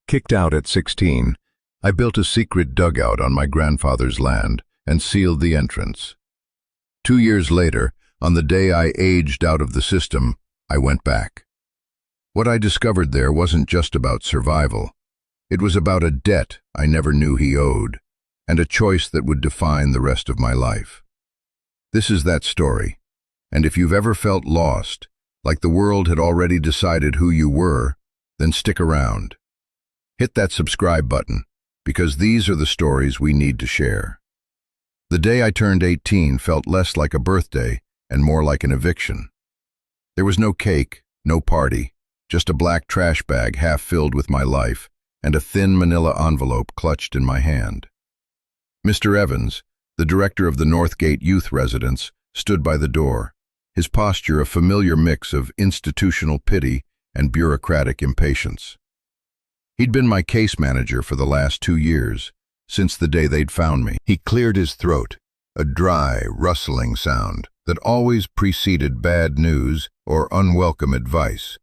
Kicked out at 16, I built a secret dugout on my grandfather's land and sealed the entrance. 2 years later, on the day I aged out of the system, I went back. What I discovered there wasn't just about survival. It was about a debt I never knew he owed, and a choice that would define the rest of my life. This is that story, and if you've ever felt lost, like the world had already decided who you were, then stick around. Hit that subscribe button, because these are the stories we need to share. The day I turned 18 felt less like a birthday and more like an eviction. There was no cake, no party, just a black trash bag half filled with my life and a thin manila envelope clutched in my hand. Mr. Evans, the director of the Northgate Youth Residence, stood by the door, his posture a familiar mix of institutional pity and bureaucratic impatience. He'd been my case manager for the last 2 years, since the day they'd found me. He cleared his throat, a dry, rustling sound that always preceded bad news or unwelcome advice.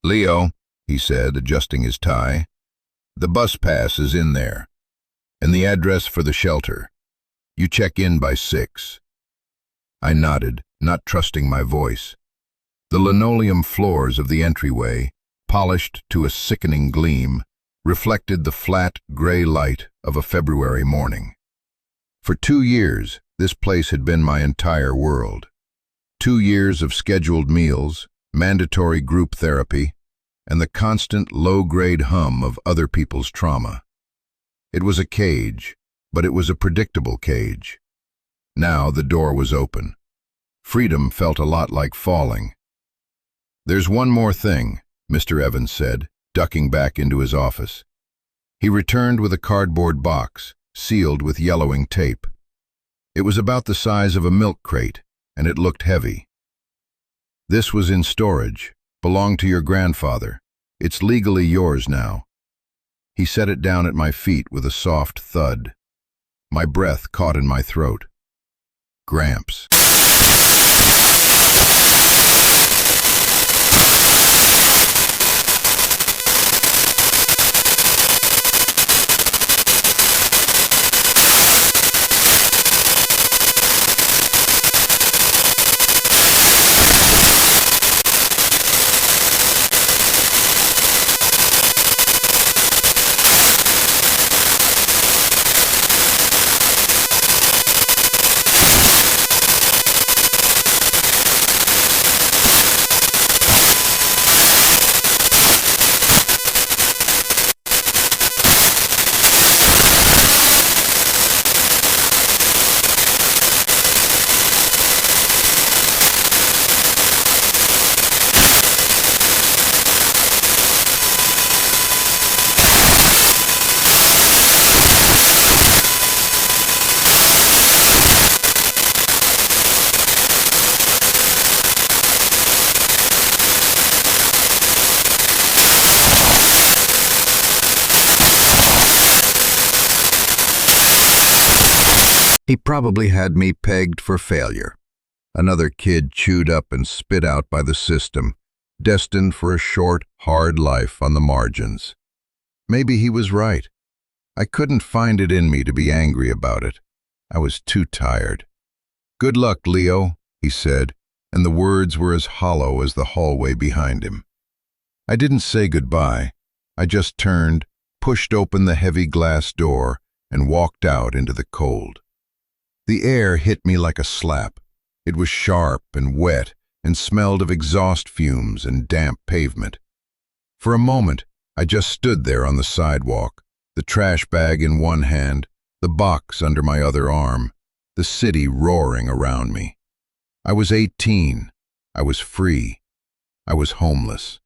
"Leo," he said, adjusting his tie, "the bus pass is in there, and the address for the shelter. You check in by 6. I nodded, not trusting my voice. The linoleum floors of the entryway, polished to a sickening gleam, reflected the flat, gray light of a February morning. For 2 years, this place had been my entire world. 2 years of scheduled meals, mandatory group therapy, and the constant low-grade hum of other people's trauma. It was a cage, but it was a predictable cage. Now the door was open. Freedom felt a lot like falling. "There's one more thing," Mr. Evans said, ducking back into his office. He returned with a cardboard box, sealed with yellowing tape. It was about the size of a milk crate, and it looked heavy. "This was in storage, belonged to your grandfather. It's legally yours now." He set it down at my feet with a soft thud. My breath caught in my throat. Gramps. He probably had me pegged for failure. Another kid chewed up and spit out by the system, destined for a short, hard life on the margins. Maybe he was right. I couldn't find it in me to be angry about it. I was too tired. "Good luck, Leo," he said, and the words were as hollow as the hallway behind him. I didn't say goodbye. I just turned, pushed open the heavy glass door, and walked out into the cold. The air hit me like a slap. It was sharp and wet and smelled of exhaust fumes and damp pavement. For a moment, I just stood there on the sidewalk, the trash bag in one hand, the box under my other arm, the city roaring around me. I was 18. I was free. I was homeless.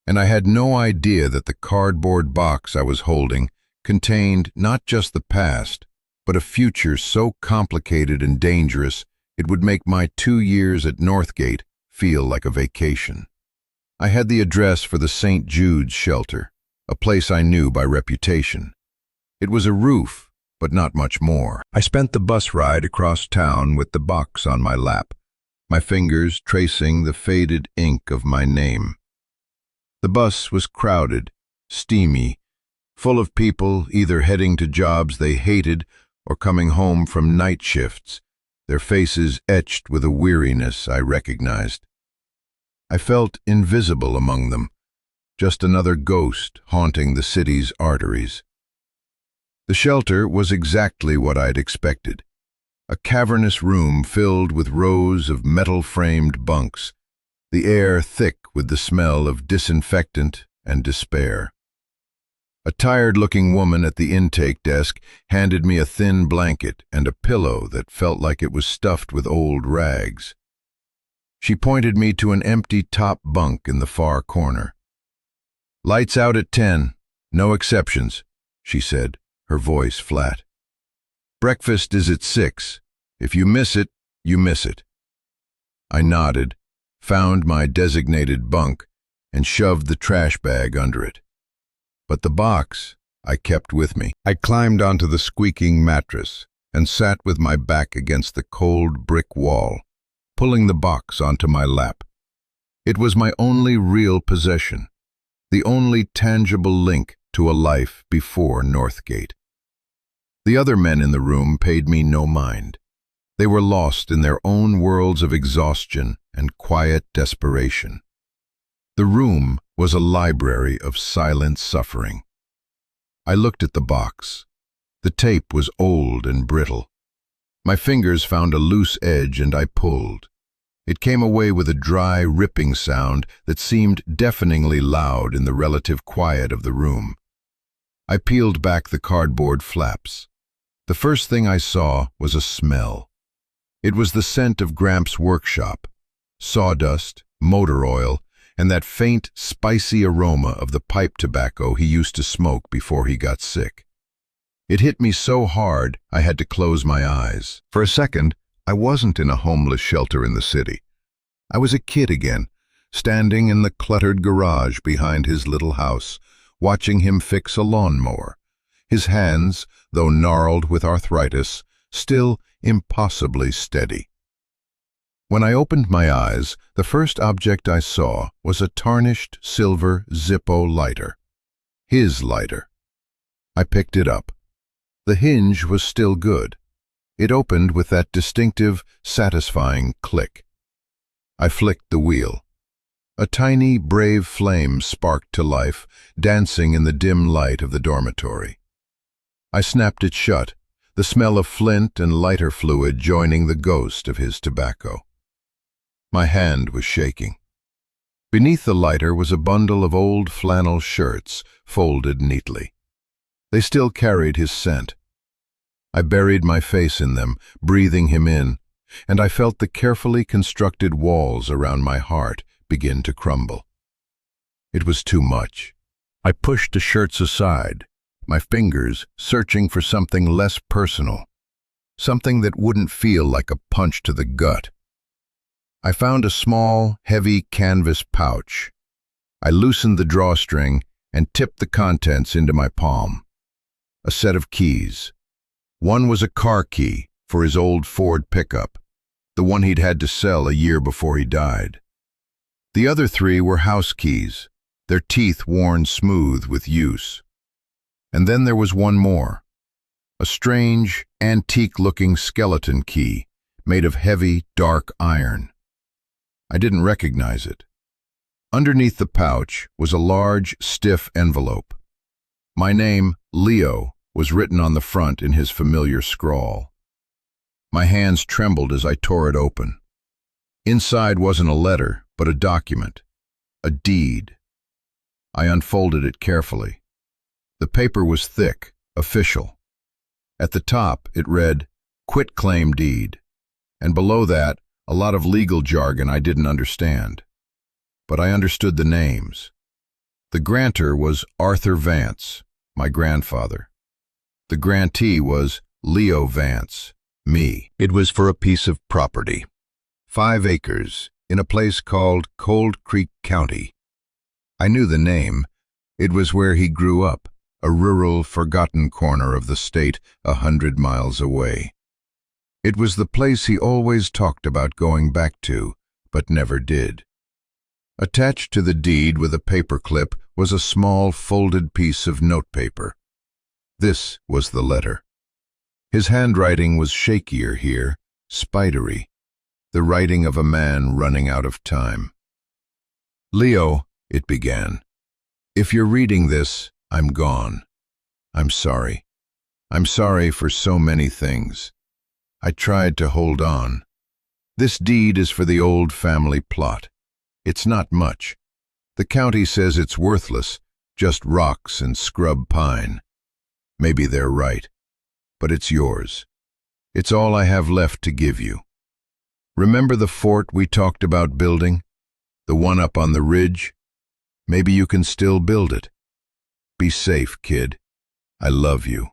And I had no idea that the cardboard box I was holding contained not just the past, but a future so complicated and dangerous it would make my 2 years at Northgate feel like a vacation. I had the address for the St. Jude's shelter, a place I knew by reputation. It was a roof, but not much more. I spent the bus ride across town with the box on my lap, my fingers tracing the faded ink of my name. The bus was crowded, steamy, full of people either heading to jobs they hated or coming home from night shifts, their faces etched with a weariness I recognized. I felt invisible among them, just another ghost haunting the city's arteries. The shelter was exactly what I'd expected. A cavernous room filled with rows of metal-framed bunks, the air thick with the smell of disinfectant and despair. A tired-looking woman at the intake desk handed me a thin blanket and a pillow that felt like it was stuffed with old rags. She pointed me to an empty top bunk in the far corner. "Lights out at 10, no exceptions," she said, her voice flat. "Breakfast is at 6. If you miss it, you miss it." I nodded, found my designated bunk, and shoved the trash bag under it. But the box I kept with me. I climbed onto the squeaking mattress and sat with my back against the cold brick wall, pulling the box onto my lap. It was my only real possession, the only tangible link to a life before Northgate. The other men in the room paid me no mind. They were lost in their own worlds of exhaustion and quiet desperation. The room was a library of silent suffering. I looked at the box. The tape was old and brittle. My fingers found a loose edge and I pulled. It came away with a dry, ripping sound that seemed deafeningly loud in the relative quiet of the room. I peeled back the cardboard flaps. The first thing I saw was a smell. It was the scent of Gramps' workshop, sawdust, motor oil, and that faint, spicy aroma of the pipe tobacco he used to smoke before he got sick. It hit me so hard I had to close my eyes. For a second, I wasn't in a homeless shelter in the city. I was a kid again, standing in the cluttered garage behind his little house, watching him fix a lawnmower. His hands, though gnarled with arthritis, still impossibly steady. When I opened my eyes, the first object I saw was a tarnished silver Zippo lighter. His lighter. I picked it up. The hinge was still good. It opened with that distinctive, satisfying click. I flicked the wheel. A tiny, brave flame sparked to life, dancing in the dim light of the dormitory. I snapped it shut, the smell of flint and lighter fluid joining the ghost of his tobacco. My hand was shaking. Beneath the lighter was a bundle of old flannel shirts, folded neatly. They still carried his scent. I buried my face in them, breathing him in, and I felt the carefully constructed walls around my heart begin to crumble. It was too much. I pushed the shirts aside, my fingers searching for something less personal, something that wouldn't feel like a punch to the gut. I found a small, heavy canvas pouch. I loosened the drawstring and tipped the contents into my palm. A set of keys. One was a car key for his old Ford pickup, the one he'd had to sell a year before he died. The other 3 were house keys, their teeth worn smooth with use. And then there was one more, a strange, antique-looking skeleton key made of heavy, dark iron. I didn't recognize it. Underneath the pouch was a large, stiff envelope. My name, Leo, was written on the front in his familiar scrawl. My hands trembled as I tore it open. Inside wasn't a letter, but a document, a deed. I unfolded it carefully. The paper was thick, official. At the top, it read, "Quitclaim deed," and below that, a lot of legal jargon I didn't understand. But I understood the names. The grantor was Arthur Vance, my grandfather. The grantee was Leo Vance, me. It was for a piece of property, 5 acres, in a place called Cold Creek County. I knew the name. It was where he grew up, a rural, forgotten corner of the state 100 miles away. It was the place he always talked about going back to, but never did. Attached to the deed with a paperclip was a small folded piece of notepaper. This was the letter. His handwriting was shakier here, spidery, the writing of a man running out of time. "Leo," it began, "if you're reading this, I'm gone. I'm sorry. I'm sorry for so many things. I tried to hold on. This deed is for the old family plot. It's not much. The county says it's worthless, just rocks and scrub pine. Maybe they're right, but it's yours. It's all I have left to give you. Remember the fort we talked about building? The one up on the ridge? Maybe you can still build it. Be safe, kid. I love you.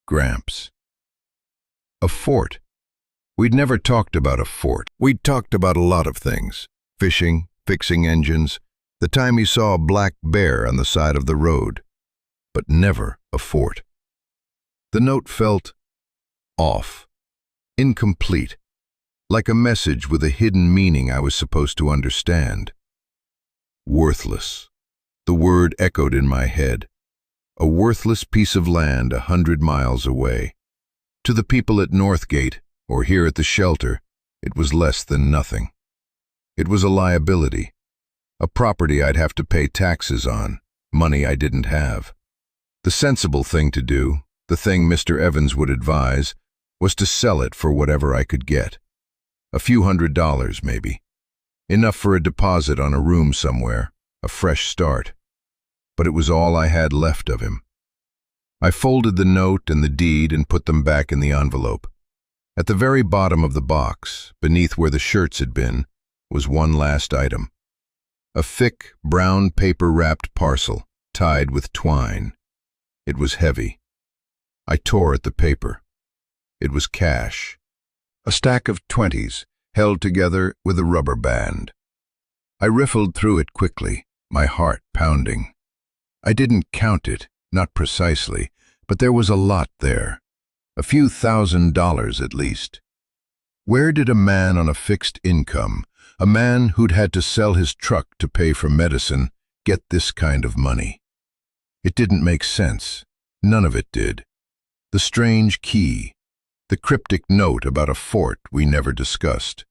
Gramps." A fort. We'd never talked about a fort. We'd talked about a lot of things. Fishing, fixing engines, the time he saw a black bear on the side of the road. But never a fort. The note felt off, incomplete, like a message with a hidden meaning I was supposed to understand. Worthless. The word echoed in my head. A worthless piece of land 100 miles away. To the people at Northgate, or here at the shelter, it was less than nothing. It was a liability, a property I'd have to pay taxes on, money I didn't have. The sensible thing to do, the thing Mr. Evans would advise, was to sell it for whatever I could get. A few $100s, maybe. Enough for a deposit on a room somewhere, a fresh start. But it was all I had left of him. I folded the note and the deed and put them back in the envelope. At the very bottom of the box, beneath where the shirts had been, was one last item. A thick, brown paper-wrapped parcel, tied with twine. It was heavy. I tore at the paper. It was cash. A stack of 20s, held together with a rubber band. I riffled through it quickly, my heart pounding. I didn't count it, not precisely, but there was a lot there. A few $1,000s at least. Where did a man on a fixed income, a man who'd had to sell his truck to pay for medicine, get this kind of money? It didn't make sense. None of it did. The strange key, the cryptic note about a fort we never discussed,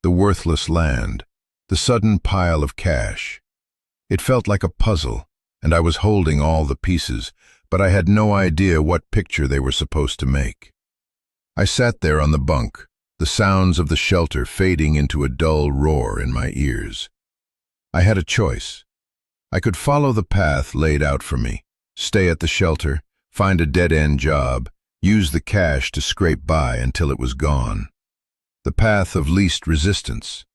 the worthless land, the sudden pile of cash. It felt like a puzzle, and I was holding all the pieces, but I had no idea what picture they were supposed to make. I sat there on the bunk, the sounds of the shelter fading into a dull roar in my ears. I had a choice. I could follow the path laid out for me, stay at the shelter, find a dead-end job, use the cash to scrape by until it was gone. The path of least resistance,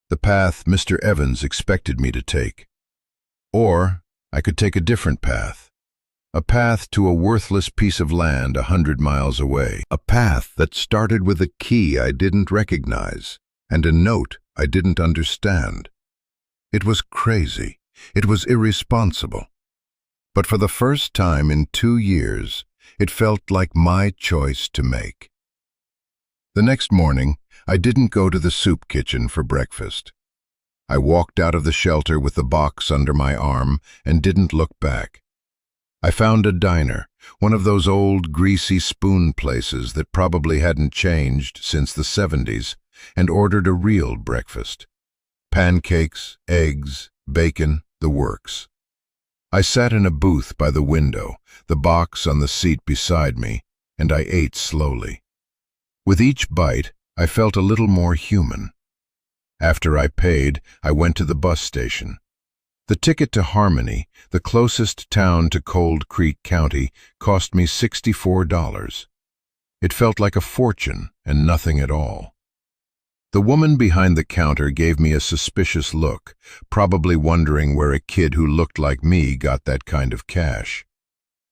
the path Mr. Evans expected me to take. Or I could take a different path, a path to a worthless piece of land 100 miles away, a path that started with a key I didn't recognize and a note I didn't understand. It was crazy. It was irresponsible. But for the first time in 2 years, it felt like my choice to make. The next morning, I didn't go to the soup kitchen for breakfast. I walked out of the shelter with the box under my arm and didn't look back. I found a diner, one of those old greasy spoon places that probably hadn't changed since the 70s, and ordered a real breakfast. Pancakes, eggs, bacon, the works. I sat in a booth by the window, the box on the seat beside me, and I ate slowly. With each bite, I felt a little more human. After I paid, I went to the bus station. The ticket to Harmony, the closest town to Cold Creek County, cost me $64. It felt like a fortune and nothing at all. The woman behind the counter gave me a suspicious look, probably wondering where a kid who looked like me got that kind of cash.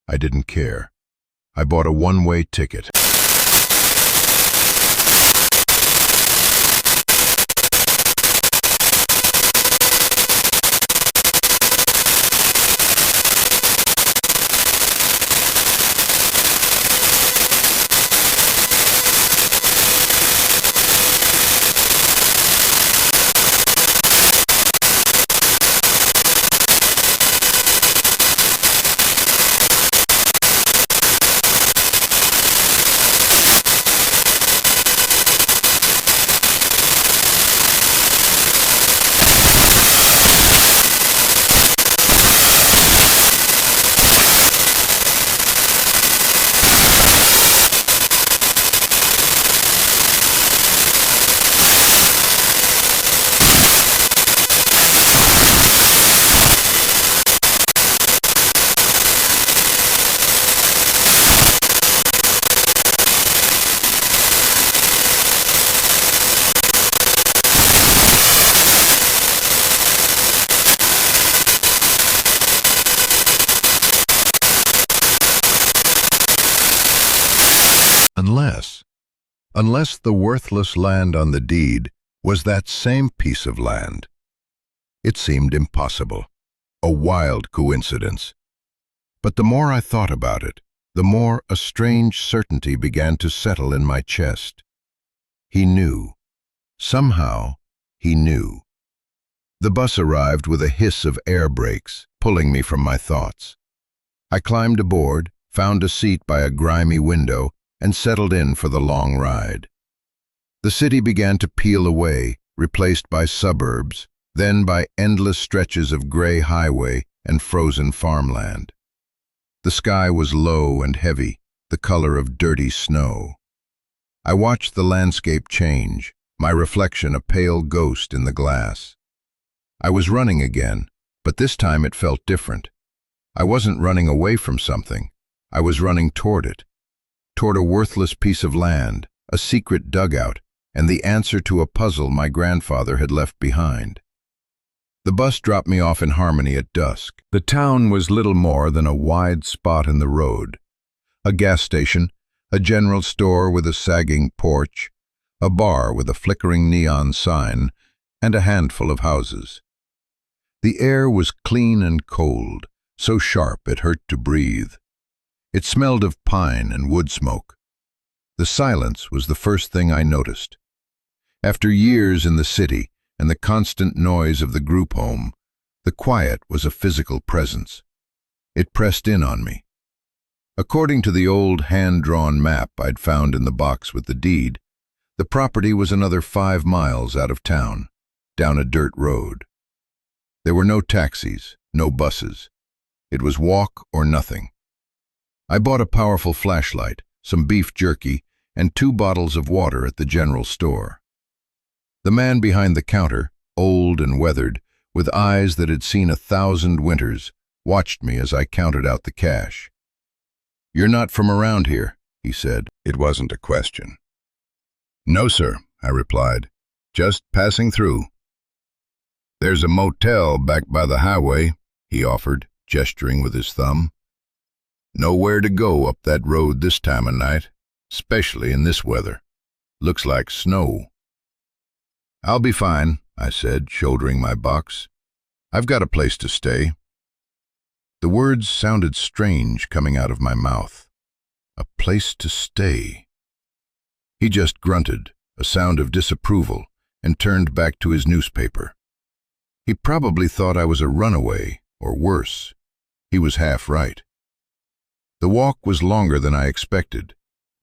I didn't care. I bought a one-way ticket. Unless the worthless land on the deed was that same piece of land. It seemed impossible, a wild coincidence. But the more I thought about it, the more a strange certainty began to settle in my chest. He knew. Somehow, he knew. The bus arrived with a hiss of air brakes, pulling me from my thoughts. I climbed aboard, found a seat by a grimy window, and settled in for the long ride. The city began to peel away, replaced by suburbs, then by endless stretches of gray highway and frozen farmland. The sky was low and heavy, the color of dirty snow. I watched the landscape change, my reflection a pale ghost in the glass. I was running again, but this time it felt different. I wasn't running away from something. I was running toward it, toward a worthless piece of land, a secret dugout, and the answer to a puzzle my grandfather had left behind. The bus dropped me off in Harmony at dusk. The town was little more than a wide spot in the road. A gas station, a general store with a sagging porch, a bar with a flickering neon sign, and a handful of houses. The air was clean and cold, so sharp it hurt to breathe. It smelled of pine and wood smoke. The silence was the first thing I noticed. After years in the city and the constant noise of the group home, the quiet was a physical presence. It pressed in on me. According to the old hand-drawn map I'd found in the box with the deed, the property was another 5 miles out of town, down a dirt road. There were no taxis, no buses. It was walk or nothing. I bought a powerful flashlight, some beef jerky, and 2 bottles of water at the general store. The man behind the counter, old and weathered, with eyes that had seen 1,000 winters, watched me as I counted out the cash. "You're not from around here," he said. It wasn't a question. "No, sir," I replied. "Just passing through." "There's a motel back by the highway," he offered, gesturing with his thumb. "Nowhere to go up that road this time of night, especially in this weather. Looks like snow." "I'll be fine," I said, shouldering my box. "I've got a place to stay." The words sounded strange coming out of my mouth. A place to stay. He just grunted, a sound of disapproval, and turned back to his newspaper. He probably thought I was a runaway, or worse. He was half right. The walk was longer than I expected.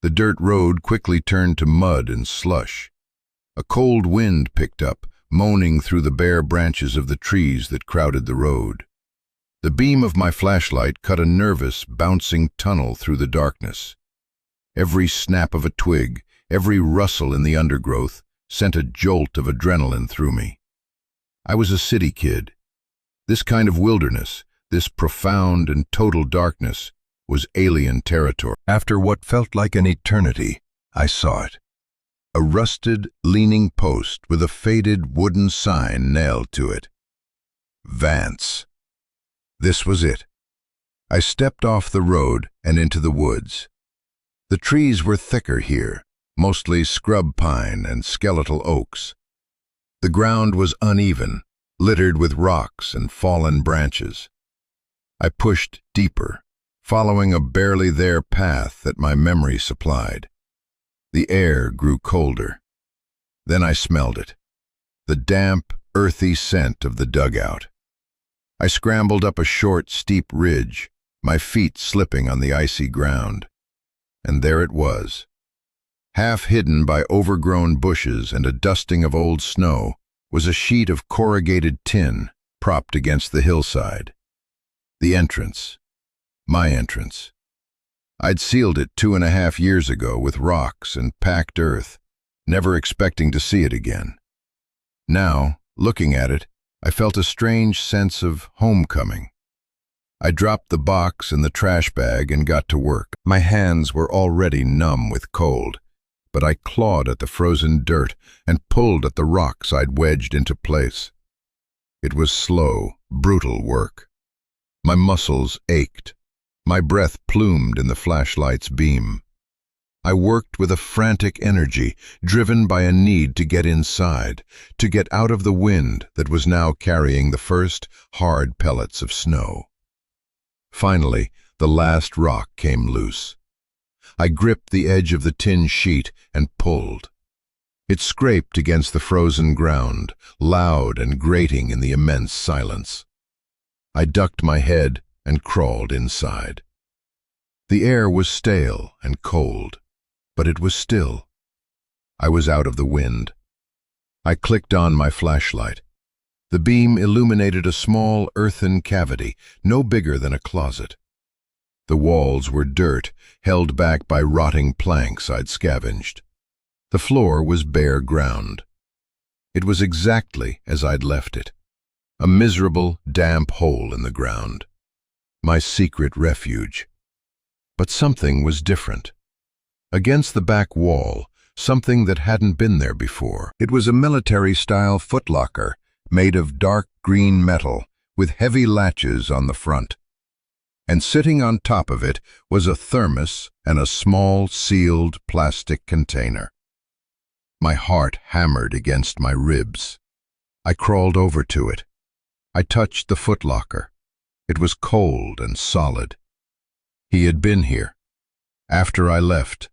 The dirt road quickly turned to mud and slush. A cold wind picked up, moaning through the bare branches of the trees that crowded the road. The beam of my flashlight cut a nervous, bouncing tunnel through the darkness. Every snap of a twig, every rustle in the undergrowth, sent a jolt of adrenaline through me. I was a city kid. This kind of wilderness, this profound and total darkness, was alien territory. After what felt like an eternity, I saw it. A rusted, leaning post with a faded wooden sign nailed to it. Vance. This was it. I stepped off the road and into the woods. The trees were thicker here, mostly scrub pine and skeletal oaks. The ground was uneven, littered with rocks and fallen branches. I pushed deeper, following a barely there path that my memory supplied. The air grew colder. Then I smelled it, the damp, earthy scent of the dugout. I scrambled up a short, steep ridge, my feet slipping on the icy ground. And there it was. Half hidden by overgrown bushes and a dusting of old snow was a sheet of corrugated tin propped against the hillside. The entrance. My entrance. I'd sealed it 2.5 years ago with rocks and packed earth, never expecting to see it again. Now, looking at it, I felt a strange sense of homecoming. I dropped the box and the trash bag and got to work. My hands were already numb with cold, but I clawed at the frozen dirt and pulled at the rocks I'd wedged into place. It was slow, brutal work. My muscles ached. My breath plumed in the flashlight's beam. I worked with a frantic energy, driven by a need to get inside, to get out of the wind that was now carrying the first hard pellets of snow. Finally, the last rock came loose. I gripped the edge of the tin sheet and pulled. It scraped against the frozen ground, loud and grating in the immense silence. I ducked my head and crawled inside. The air was stale and cold, but it was still. I was out of the wind. I clicked on my flashlight. The beam illuminated a small earthen cavity, no bigger than a closet. The walls were dirt, held back by rotting planks I'd scavenged. The floor was bare ground. It was exactly as I'd left it, a miserable, damp hole in the ground. My secret refuge. But something was different. Against the back wall, something that hadn't been there before. It was a military-style footlocker, made of dark green metal, with heavy latches on the front. And sitting on top of it was a thermos and a small, sealed plastic container. My heart hammered against my ribs. I crawled over to it. I touched the footlocker. It was cold and solid. He had been here. After I left,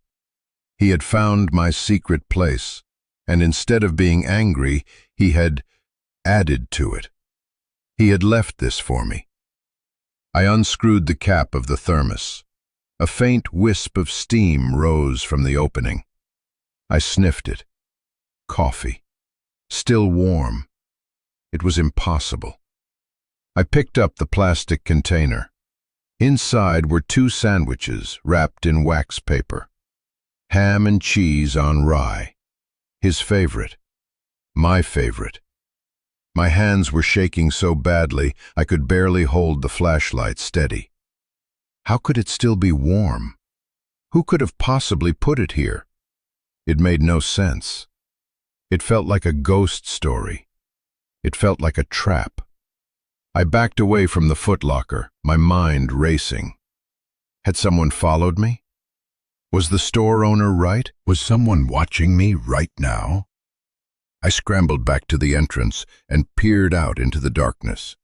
he had found my secret place, and instead of being angry, he had added to it. He had left this for me. I unscrewed the cap of the thermos. A faint wisp of steam rose from the opening. I sniffed it. Coffee. Still warm. It was impossible. I picked up the plastic container. Inside were 2 sandwiches wrapped in wax paper. Ham and cheese on rye. His favorite. My favorite. My hands were shaking so badly I could barely hold the flashlight steady. How could it still be warm? Who could have possibly put it here? It made no sense. It felt like a ghost story. It felt like a trap. I backed away from the footlocker, my mind racing. Had someone followed me? Was the store owner right? Was someone watching me right now? I scrambled back to the entrance and peered out into the darkness.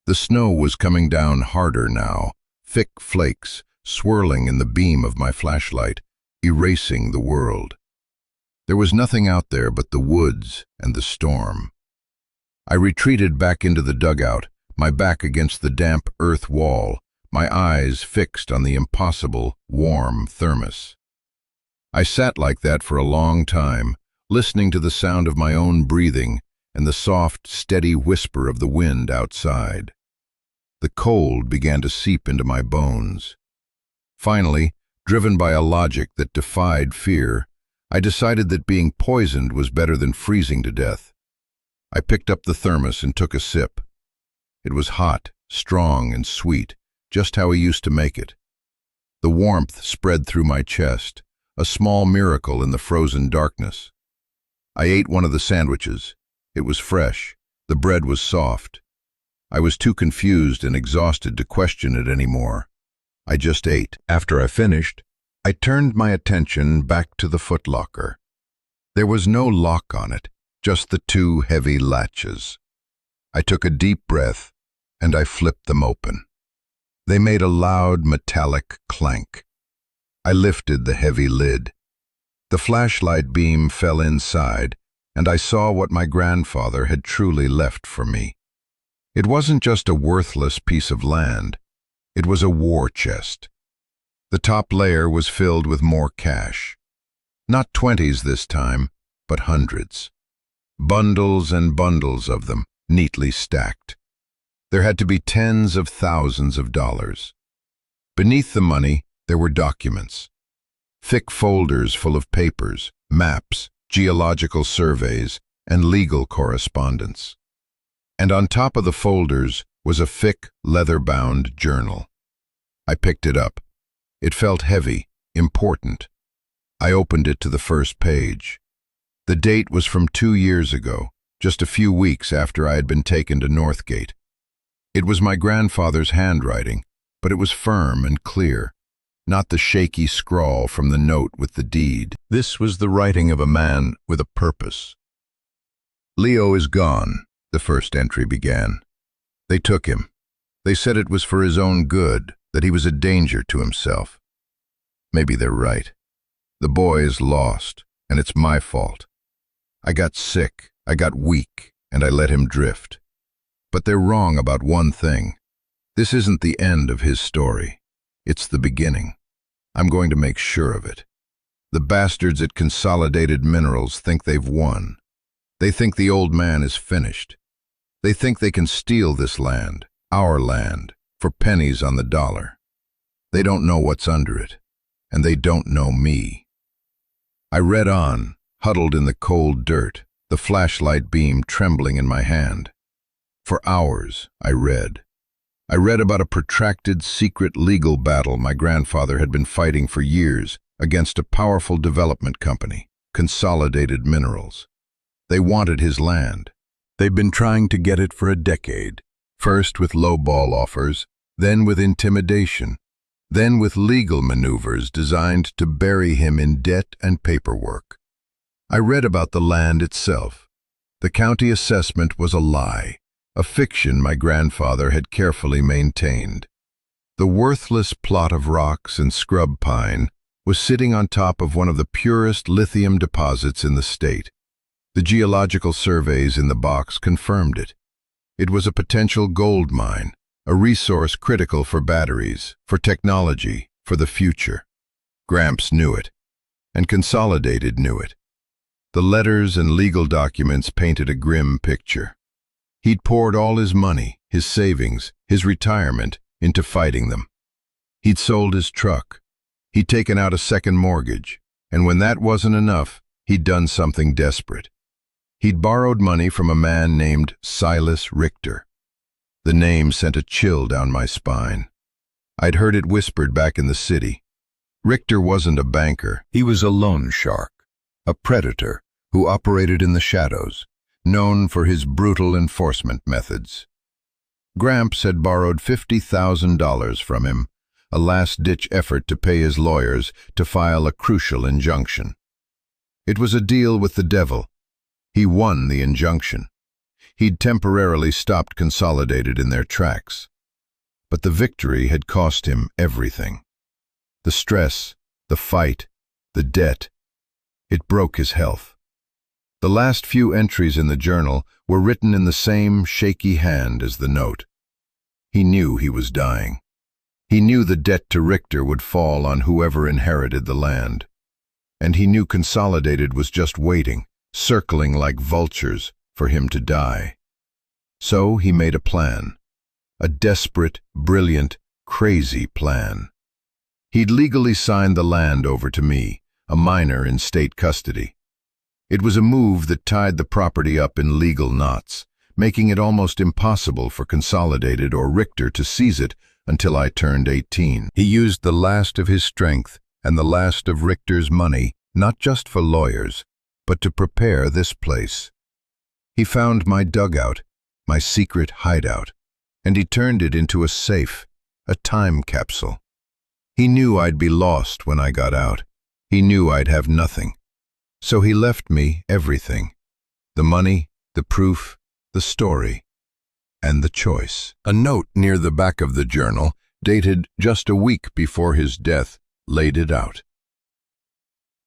The snow was coming down harder now, thick flakes swirling in the beam of my flashlight, erasing the world. There was nothing out there but the woods and the storm. I retreated back into the dugout, my back against the damp earth wall, my eyes fixed on the impossible, warm thermos. I sat like that for a long time, listening to the sound of my own breathing and the soft, steady whisper of the wind outside. The cold began to seep into my bones. Finally, driven by a logic that defied fear, I decided that being poisoned was better than freezing to death. I picked up the thermos and took a sip. It was hot, strong, and sweet, just how he used to make it. The warmth spread through my chest, a small miracle in the frozen darkness. I ate one of the sandwiches. It was fresh. The bread was soft. I was too confused and exhausted to question it anymore. I just ate. After I finished, I turned my attention back to the footlocker. There was no lock on it, just the 2 heavy latches. I took a deep breath, and I flipped them open. They made a loud metallic clank. I lifted the heavy lid. The flashlight beam fell inside, and I saw what my grandfather had truly left for me. It wasn't just a worthless piece of land. It was a war chest. The top layer was filled with more cash. Not 20s this time, but hundreds. Bundles and bundles of them, neatly stacked. There had to be tens of thousands of dollars. Beneath the money, there were documents. Thick folders full of papers, maps, geological surveys, and legal correspondence. And on top of the folders was a thick, leather-bound journal. I picked it up. It felt heavy, important. I opened it to the first page. The date was from 2 years ago, just a few weeks after I had been taken to Northgate. It was my grandfather's handwriting, but it was firm and clear. not the shaky scrawl from the note with the deed. This was the writing of a man with a purpose. "Leo is gone," the first entry began. "They took him. They said it was for his own good, that he was a danger to himself. Maybe they're right. The boy is lost, and it's my fault. I got sick, I got weak, and I let him drift. But they're wrong about one thing. This isn't the end of his story. It's the beginning. I'm going to make sure of it. The bastards at Consolidated Minerals think they've won. They think the old man is finished. They think they can steal this land, our land, for pennies on the dollar. They don't know what's under it, and they don't know me." I read on, huddled in the cold dirt, the flashlight beam trembling in my hand. For hours, I read. I read about a protracted, secret legal battle my grandfather had been fighting for years against a powerful development company, Consolidated Minerals. They wanted his land. They'd been trying to get it for a decade, first with low-ball offers, then with intimidation, then with legal maneuvers designed to bury him in debt and paperwork. I read about the land itself. The county assessment was a lie, a fiction my grandfather had carefully maintained. The worthless plot of rocks and scrub pine was sitting on top of one of the purest lithium deposits in the state. The geological surveys in the box confirmed it. It was a potential gold mine, a resource critical for batteries, for technology, for the future. Gramps knew it, and Consolidated knew it. The letters and legal documents painted a grim picture. He'd poured all his money, his savings, his retirement into fighting them. He'd sold his truck. He'd taken out a second mortgage, and when that wasn't enough, he'd done something desperate. He'd borrowed money from a man named Silas Richter. The name sent a chill down my spine. I'd heard it whispered back in the city. Richter wasn't a banker. He was a loan shark, a predator who operated in the shadows, known for his brutal enforcement methods. Gramps had borrowed $50,000 from him, a last-ditch effort to pay his lawyers to file a crucial injunction. It was a deal with the devil. He won the injunction. He'd temporarily stopped Consolidated in their tracks. But the victory had cost him everything. The stress, the fight, the debt. It broke his health. The last few entries in the journal were written in the same shaky hand as the note. He knew he was dying. He knew the debt to Richter would fall on whoever inherited the land. And he knew Consolidated was just waiting, circling like vultures, for him to die. So he made a plan. A desperate, brilliant, crazy plan. He'd legally signed the land over to me, a minor in state custody. It was a move that tied the property up in legal knots, making it almost impossible for Consolidated or Richter to seize it until I turned 18. He used the last of his strength and the last of Richter's money, not just for lawyers, but to prepare this place. He found my dugout, my secret hideout, and he turned it into a safe, a time capsule. He knew I'd be lost when I got out. He knew I'd have nothing. So he left me everything. The money, the proof, the story, and the choice. A note near the back of the journal, dated just a week before his death, laid it out.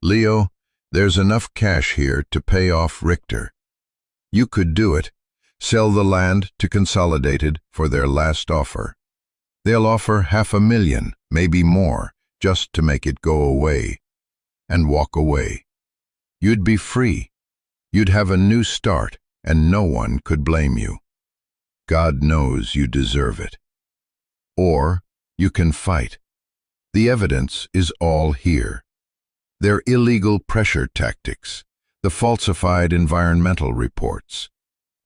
"Leo, there's enough cash here to pay off Richter. You could do it. Sell the land to Consolidated for their last offer. They'll offer $500,000, maybe more, just to make it go away. And walk away. You'd be free. You'd have a new start, and no one could blame you. God knows you deserve it. Or you can fight. The evidence is all here. Their illegal pressure tactics, the falsified environmental reports,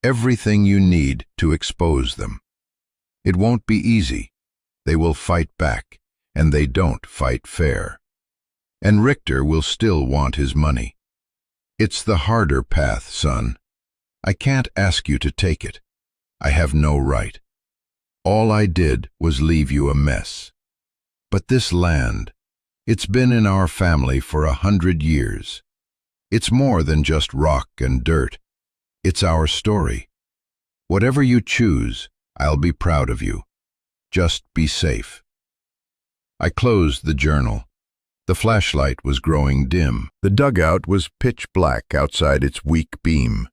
everything you need to expose them. It won't be easy. They will fight back, and they don't fight fair. And Richter will still want his money. It's the harder path, son. I can't ask you to take it. I have no right. All I did was leave you a mess. But this land, It's been in our family for 100 years. It's more than just rock and dirt. It's our story. Whatever you choose, I'll be proud of you. Just be safe. I closed the journal. The flashlight was growing dim. The dugout was pitch black outside its weak beam.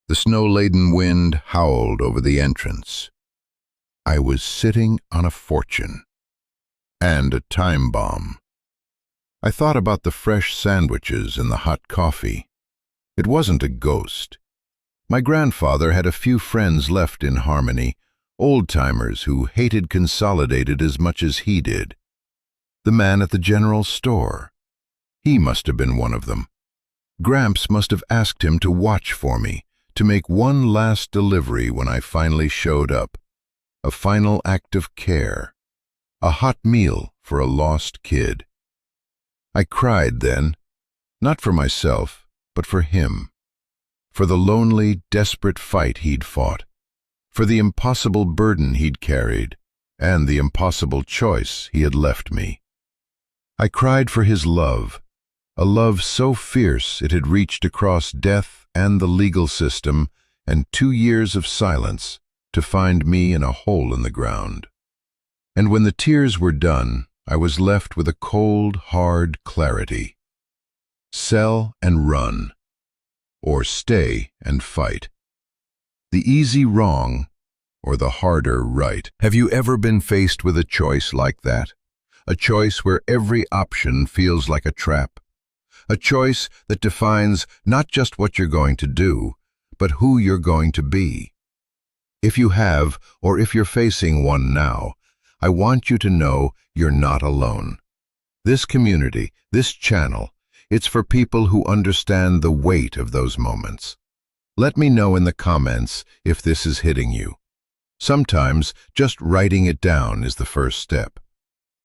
The snow-laden wind howled over the entrance. I was sitting on a fortune. And a time bomb. I thought about the fresh sandwiches and the hot coffee. It wasn't a ghost. My grandfather had a few friends left in Harmony, old-timers who hated Consolidated as much as he did. The man at the general store. He must have been one of them. Gramps must have asked him to watch for me, to make one last delivery when I finally showed up. A final act of care. A hot meal for a lost kid. I cried then, not for myself, but for him. For the lonely, desperate fight he'd fought. For the impossible burden he'd carried, and the impossible choice he had left me. I cried for his love, a love so fierce it had reached across death and the legal system and 2 years of silence to find me in a hole in the ground. And when the tears were done, I was left with a cold, hard clarity. Sell and run, or stay and fight. The easy wrong, or the harder right. Have you ever been faced with a choice like that? A choice where every option feels like a trap. A choice that defines not just what you're going to do, but who you're going to be. If you have, or if you're facing one now, I want you to know you're not alone. This community, this channel, it's for people who understand the weight of those moments. Let me know in the comments if this is hitting you. Sometimes just writing it down is the first step.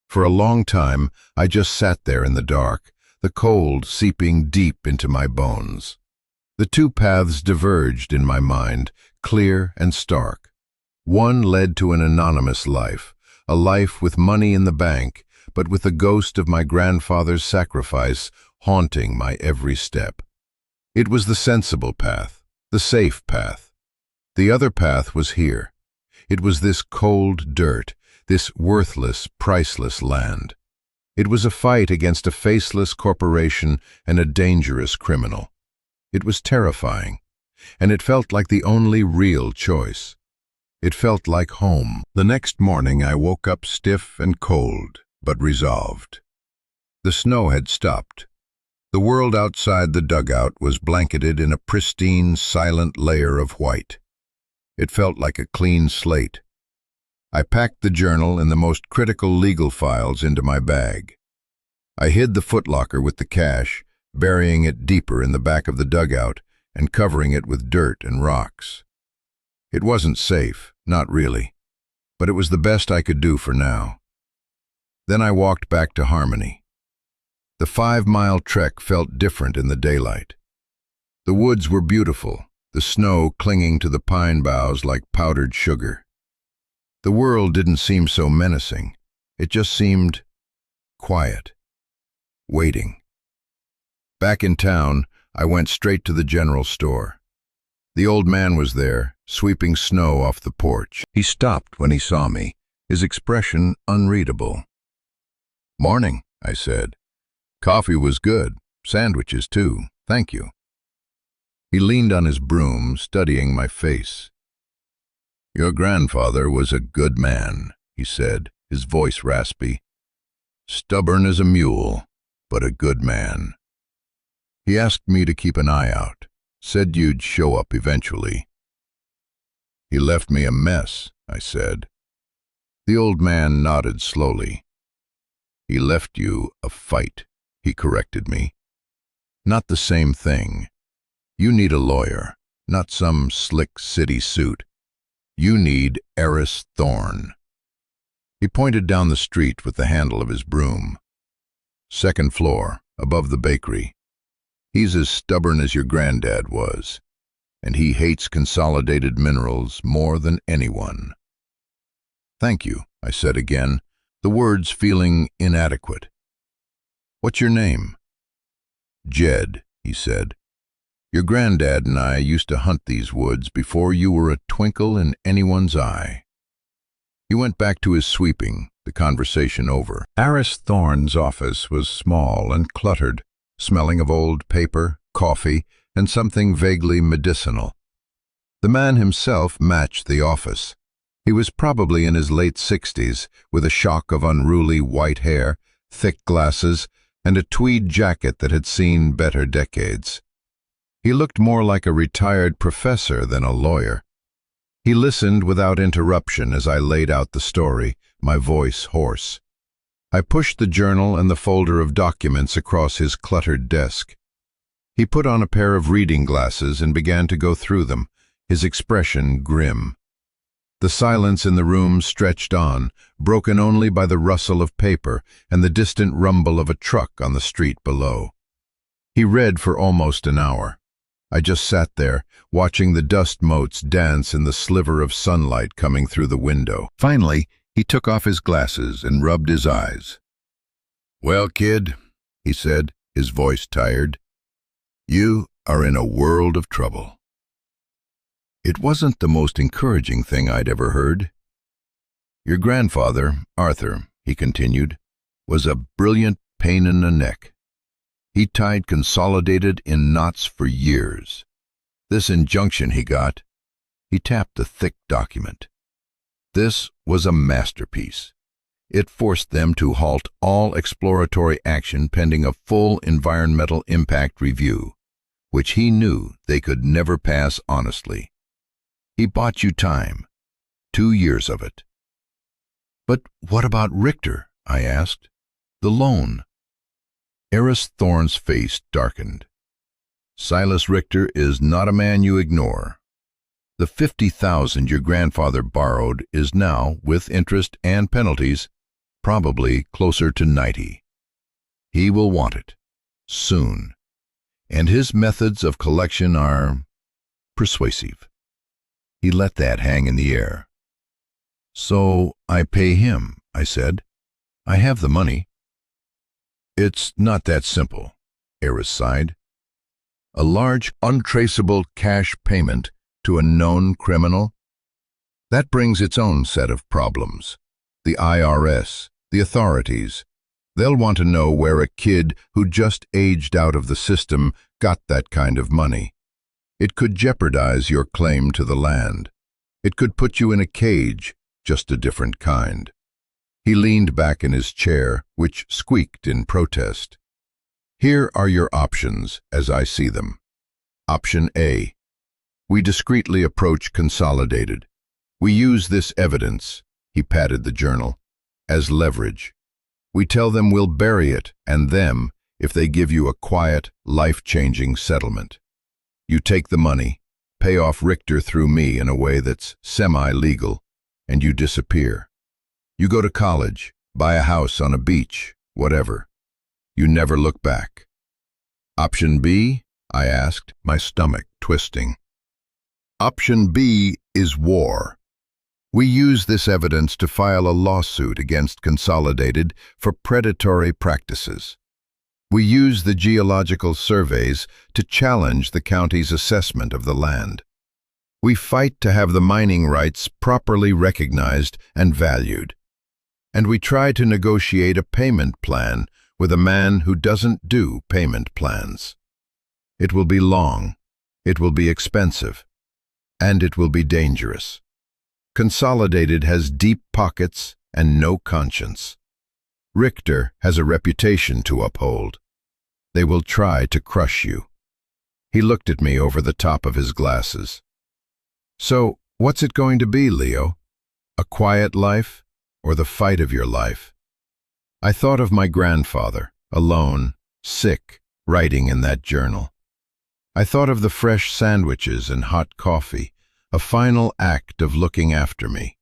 For a long time, I just sat there in the dark, the cold seeping deep into my bones. The two paths diverged in my mind, clear and stark. One led to an anonymous life, a life with money in the bank, but with the ghost of my grandfather's sacrifice haunting my every step. It was the sensible path, the safe path. The other path was here. It was this cold dirt, this worthless, priceless land. It was a fight against a faceless corporation and a dangerous criminal. It was terrifying, and it felt like the only real choice. It felt like home. The next morning I woke up stiff and cold, but resolved. The snow had stopped. The world outside the dugout was blanketed in a pristine, silent layer of white. It felt like a clean slate. I packed the journal and the most critical legal files into my bag. I hid the footlocker with the cash, burying it deeper in the back of the dugout and covering it with dirt and rocks. It wasn't safe, not really, but it was the best I could do for now. Then I walked back to Harmony. The 5-mile trek felt different in the daylight. The woods were beautiful, the snow clinging to the pine boughs like powdered sugar. The world didn't seem so menacing. It just seemed quiet, waiting. Back in town, I went straight to the general store. The old man was there, sweeping snow off the porch. He stopped when he saw me, his expression unreadable. "Morning," I said. "Coffee was good, sandwiches too, thank you." He leaned on his broom, studying my face. "Your grandfather was a good man," he said, his voice raspy. "Stubborn as a mule, but a good man. He asked me to keep an eye out, said you'd show up eventually." "He left me a mess," I said. The old man nodded slowly. "He left you a fight," he corrected me. "Not the same thing. You need a lawyer, not some slick city suit. You need Eris Thorne." He pointed down the street with the handle of his broom. "Second floor, above the bakery. He's as stubborn as your granddad was, and he hates Consolidated Minerals more than anyone." "Thank you," I said again, the words feeling inadequate. "What's your name?" "Jed," he said. "Your granddad and I used to hunt these woods before you were a twinkle in anyone's eye." He went back to his sweeping, the conversation over. Aris Thorne's office was small and cluttered, smelling of old paper, coffee, and something vaguely medicinal. The man himself matched the office. He was probably in his late 60s, with a shock of unruly white hair, thick glasses, and a tweed jacket that had seen better decades. He looked more like a retired professor than a lawyer. He listened without interruption as I laid out the story, my voice hoarse. I pushed the journal and the folder of documents across his cluttered desk. He put on a pair of reading glasses and began to go through them, his expression grim. The silence in the room stretched on, broken only by the rustle of paper and the distant rumble of a truck on the street below. He read for almost an hour. I just sat there, watching the dust motes dance in the sliver of sunlight coming through the window. Finally, he took off his glasses and rubbed his eyes. "Well, kid," he said, his voice tired, "you are in a world of trouble." It wasn't the most encouraging thing I'd ever heard. "Your grandfather, Arthur," he continued, "was a brilliant pain in the neck. He tied Consolidated in knots for years. This injunction he got," he tapped the thick document. "This was a masterpiece. It forced them to halt all exploratory action pending a full environmental impact review, which he knew they could never pass honestly. He bought you time, 2 years of it." "But what about Richter?" I asked. "The loan?" Aris Thorne's face darkened. "Silas Richter is not a man you ignore. The 50,000 your grandfather borrowed is now, with interest and penalties, probably closer to 90. He will want it, soon, and his methods of collection are persuasive." He let that hang in the air. "So I pay him," I said. "I have the money." "It's not that simple," Aris sighed. "A large, untraceable cash payment to a known criminal? That brings its own set of problems. The IRS, the authorities, they'll want to know where a kid who just aged out of the system got that kind of money. It could jeopardize your claim to the land. It could put you in a cage, just a different kind." He leaned back in his chair, which squeaked in protest. "Here are your options, as I see them. Option A. We discreetly approach Consolidated. We use this evidence," he patted the journal, "as leverage. We tell them we'll bury it and them if they give you a quiet, life-changing settlement. You take the money, pay off Richter through me in a way that's semi-legal, and you disappear. You go to college, buy a house on a beach, whatever. You never look back." "Option B?" I asked, my stomach twisting. "Option B is war. We use this evidence to file a lawsuit against Consolidated for predatory practices. We use the geological surveys to challenge the county's assessment of the land. We fight to have the mining rights properly recognized and valued. And we try to negotiate a payment plan with a man who doesn't do payment plans. It will be long, it will be expensive, and it will be dangerous. Consolidated has deep pockets and no conscience. Richter has a reputation to uphold. They will try to crush you." He looked at me over the top of his glasses. "So, what's it going to be, Leo? A quiet life, or the fight of your life?" I thought of my grandfather, alone, sick, writing in that journal. I thought of the fresh sandwiches and hot coffee, a final act of looking after me.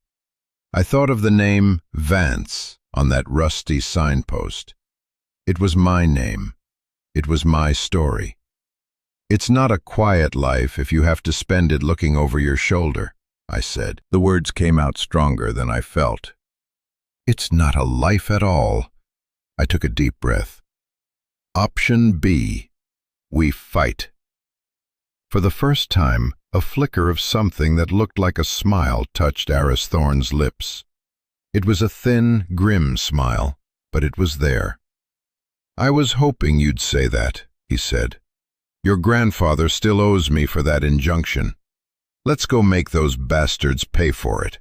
I thought of the name Vance on that rusty signpost. It was my name. It was my story. "It's not a quiet life if you have to spend it looking over your shoulder," I said. The words came out stronger than I felt. "It's not a life at all." I took a deep breath. Option B. We fight. For the first time, a flicker of something that looked like a smile touched Aris Thorne's lips. It was a thin, grim smile, but it was there. "I was hoping you'd say that," he said. "Your grandfather still owes me for that injunction. Let's go make those bastards pay for it."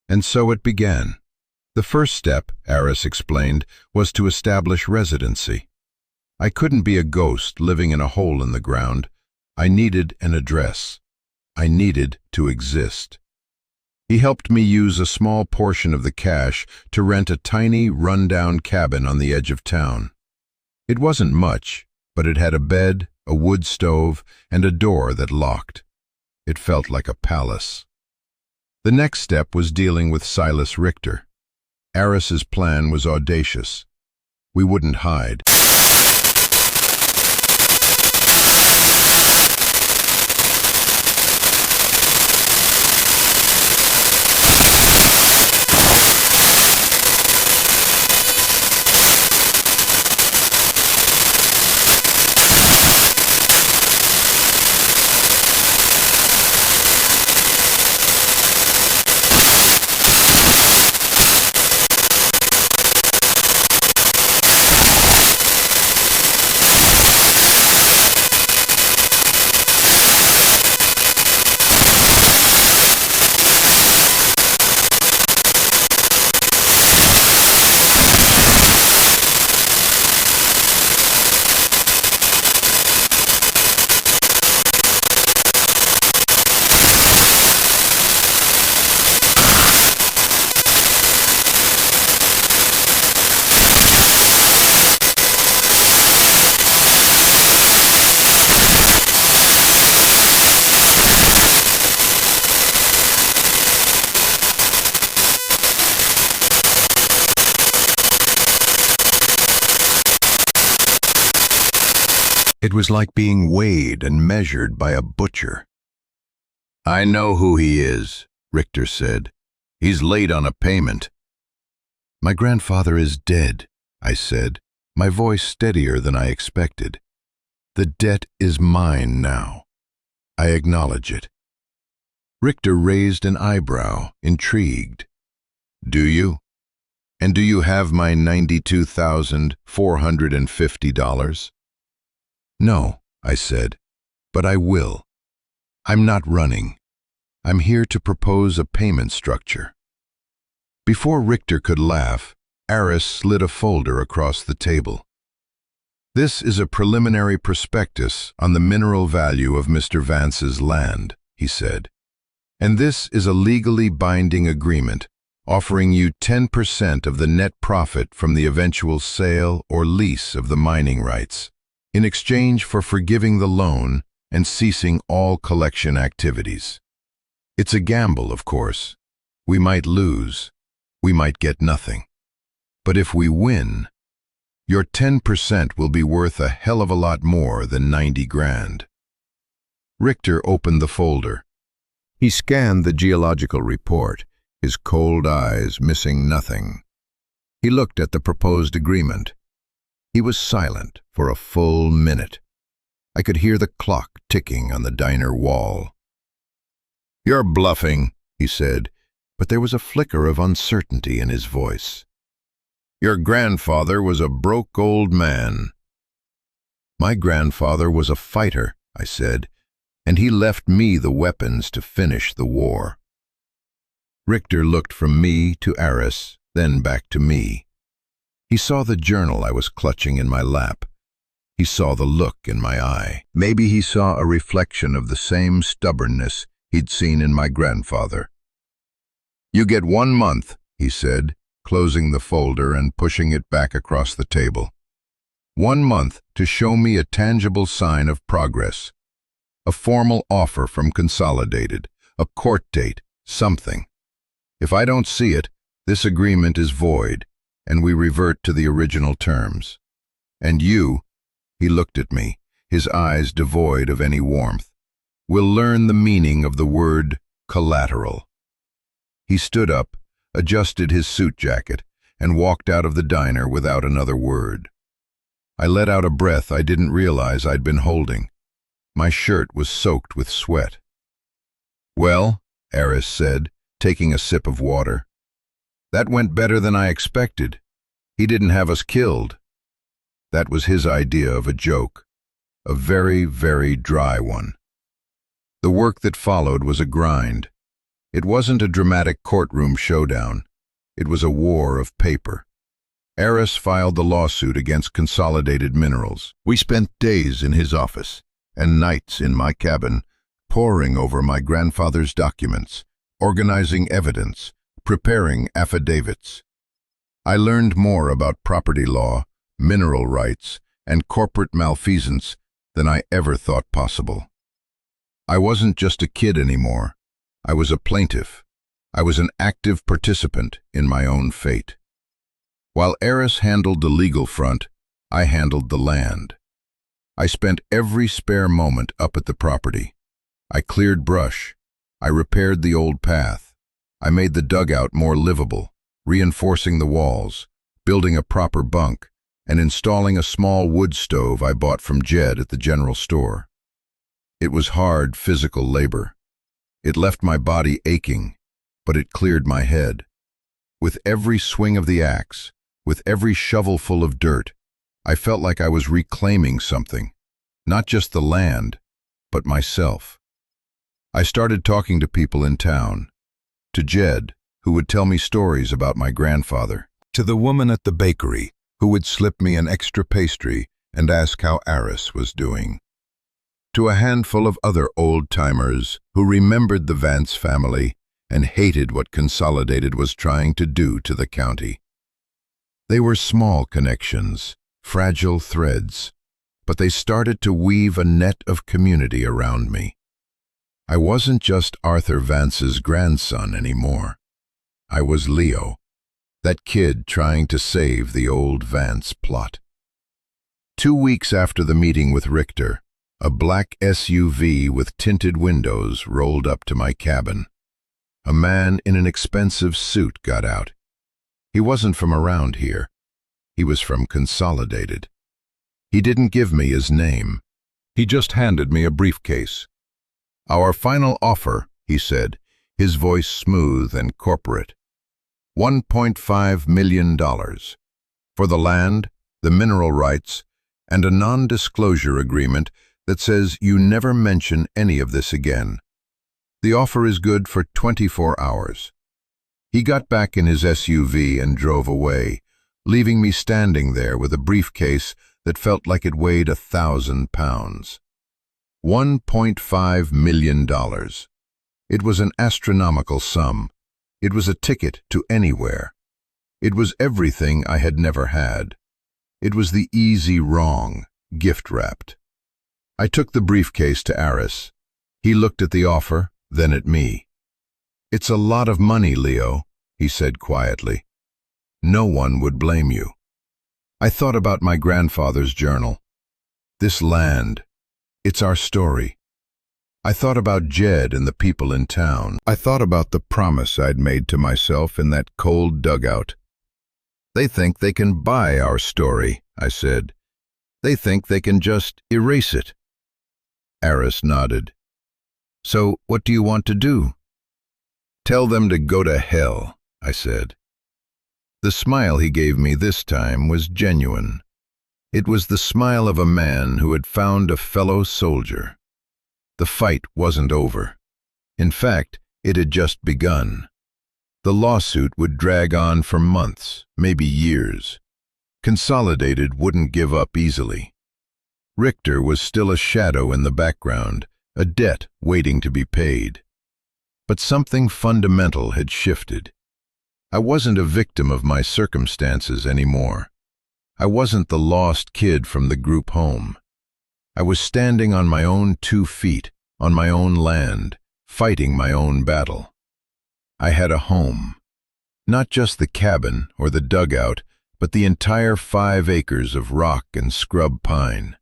And so it began. The first step, Aris explained, was to establish residency. I couldn't be a ghost living in a hole in the ground. I needed an address. I needed to exist. He helped me use a small portion of the cash to rent a tiny, run-down cabin on the edge of town. It wasn't much, but it had a bed, a wood stove, and a door that locked. It felt like a palace. The next step was dealing with Silas Richter. Aris's plan was audacious. We wouldn't hide. It was like being weighed and measured by a butcher. "I know who he is," Richter said. "He's late on a payment." "My grandfather is dead," I said, my voice steadier than I expected. "The debt is mine now. I acknowledge it." Richter raised an eyebrow, intrigued. "Do you? And do you have my $92,450? "No," I said, "but I will. I'm not running. I'm here to propose a payment structure." Before Richter could laugh, Aris slid a folder across the table. "This is a preliminary prospectus on the mineral value of Mr. Vance's land," he said. "And this is a legally binding agreement offering you 10% of the net profit from the eventual sale or lease of the mining rights, in exchange for forgiving the loan and ceasing all collection activities. It's a gamble, of course. We might lose. We might get nothing. But if we win, your 10% will be worth a hell of a lot more than 90 grand. Richter opened the folder. He scanned the geological report, his cold eyes missing nothing. He looked at the proposed agreement. He was silent for a full minute. I could hear the clock ticking on the diner wall. "You're bluffing," he said, but there was a flicker of uncertainty in his voice. "Your grandfather was a broke old man." "My grandfather was a fighter," I said, "and he left me the weapons to finish the war." Richter looked from me to Aris, then back to me. He saw the journal I was clutching in my lap. He saw the look in my eye. Maybe he saw a reflection of the same stubbornness he'd seen in my grandfather. "You get 1 month," he said, closing the folder and pushing it back across the table. 1 month to show me a tangible sign of progress. A formal offer from Consolidated, a court date, something. If I don't see it, this agreement is void, and we revert to the original terms. And you, he looked at me, his eyes devoid of any warmth, will learn the meaning of the word collateral. He stood up, adjusted his suit jacket, and walked out of the diner without another word. I let out a breath I didn't realize I'd been holding. My shirt was soaked with sweat. "Well," Eris said, taking a sip of water, "that went better than I expected. He didn't have us killed." That was his idea of a joke, a very, very dry one. The work that followed was a grind. It wasn't a dramatic courtroom showdown. It was a war of paper. Eris filed the lawsuit against Consolidated Minerals. We spent days in his office and nights in my cabin, poring over my grandfather's documents, organizing evidence, preparing affidavits. I learned more about property law, mineral rights, and corporate malfeasance than I ever thought possible. I wasn't just a kid anymore. I was a plaintiff. I was an active participant in my own fate. While Eris handled the legal front, I handled the land. I spent every spare moment up at the property. I cleared brush. I repaired the old path. I made the dugout more livable, reinforcing the walls, building a proper bunk, and installing a small wood stove I bought from Jed at the general store. It was hard physical labor. It left my body aching, but it cleared my head. With every swing of the axe, with every shovelful of dirt, I felt like I was reclaiming something, not just the land, but myself. I started talking to people in town, to Jed, who would tell me stories about my grandfather, to the woman at the bakery, who would slip me an extra pastry and ask how Eris was doing, to a handful of other old-timers who remembered the Vance family and hated what Consolidated was trying to do to the county. They were small connections, fragile threads, but they started to weave a net of community around me. I wasn't just Arthur Vance's grandson anymore. I was Leo, that kid trying to save the old Vance plot. 2 weeks after the meeting with Richter, a black SUV with tinted windows rolled up to my cabin. A man in an expensive suit got out. He wasn't from around here. He was from Consolidated. He didn't give me his name. He just handed me a briefcase. "Our final offer," he said, his voice smooth and corporate. $1.5 million. For the land, the mineral rights, and a non-disclosure agreement that says you never mention any of this again. The offer is good for 24 hours. He got back in his SUV and drove away, leaving me standing there with a briefcase that felt like it weighed 1,000 pounds. $1.5 million. It was an astronomical sum. It was a ticket to anywhere. It was everything I had never had. It was the easy wrong, gift-wrapped. I took the briefcase to Eris. He looked at the offer, then at me. "It's a lot of money, Leo," he said quietly. "No one would blame you." I thought about my grandfather's journal. This land, it's our story. I thought about Jed and the people in town. I thought about the promise I'd made to myself in that cold dugout. "They think they can buy our story," I said. "They think they can just erase it." Eris nodded. "So what do you want to do?" "Tell them to go to hell," I said. The smile he gave me this time was genuine. It was the smile of a man who had found a fellow soldier. The fight wasn't over. In fact, it had just begun. The lawsuit would drag on for months, maybe years. Consolidated wouldn't give up easily. Richter was still a shadow in the background, a debt waiting to be paid. But something fundamental had shifted. I wasn't a victim of my circumstances anymore. I wasn't the lost kid from the group home. I was standing on my own 2 feet, on my own land, fighting my own battle. I had a home. Not just the cabin or the dugout, but the entire 5 acres of rock and scrub pine.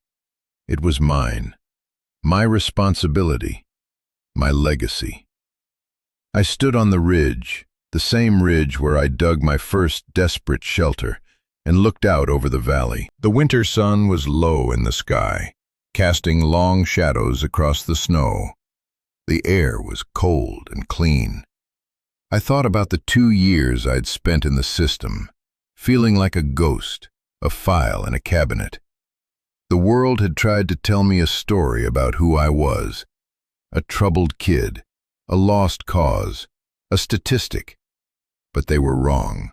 It was mine. My responsibility. My legacy. I stood on the ridge, the same ridge where I dug my first desperate shelter, and looked out over the valley. The winter sun was low in the sky, casting long shadows across the snow. The air was cold and clean. I thought about the 2 years I'd spent in the system, feeling like a ghost, a file in a cabinet. The world had tried to tell me a story about who I was, a troubled kid, a lost cause, a statistic. But they were wrong.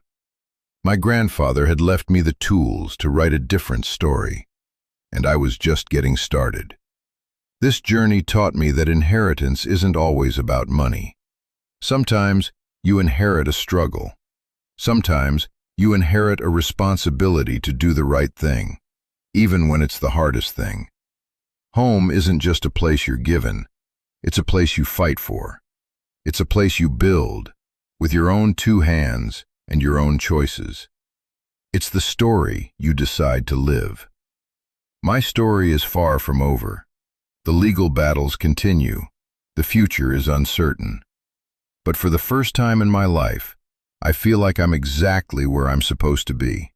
My grandfather had left me the tools to write a different story, and I was just getting started. This journey taught me that inheritance isn't always about money. Sometimes you inherit a struggle. Sometimes you inherit a responsibility to do the right thing, even when it's the hardest thing. Home isn't just a place you're given, it's a place you fight for. It's a place you build, with your own 2 hands and your own choices. It's the story you decide to live. My story is far from over. The legal battles continue. The future is uncertain. But for the first time in my life, I feel like I'm exactly where I'm supposed to be.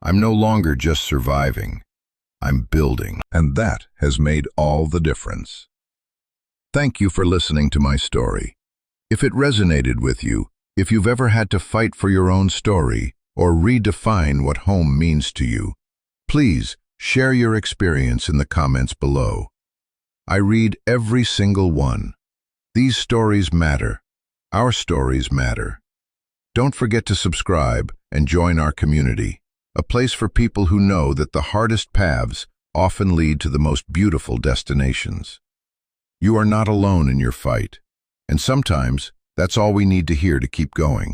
I'm no longer just surviving. I'm building. And that has made all the difference. Thank you for listening to my story. If it resonated with you, if you've ever had to fight for your own story or redefine what home means to you, please share your experience in the comments below. I read every single one. These stories matter. Our stories matter. Don't forget to subscribe and join our community, a place for people who know that the hardest paths often lead to the most beautiful destinations. You are not alone in your fight, and sometimes that's all we need to hear to keep going.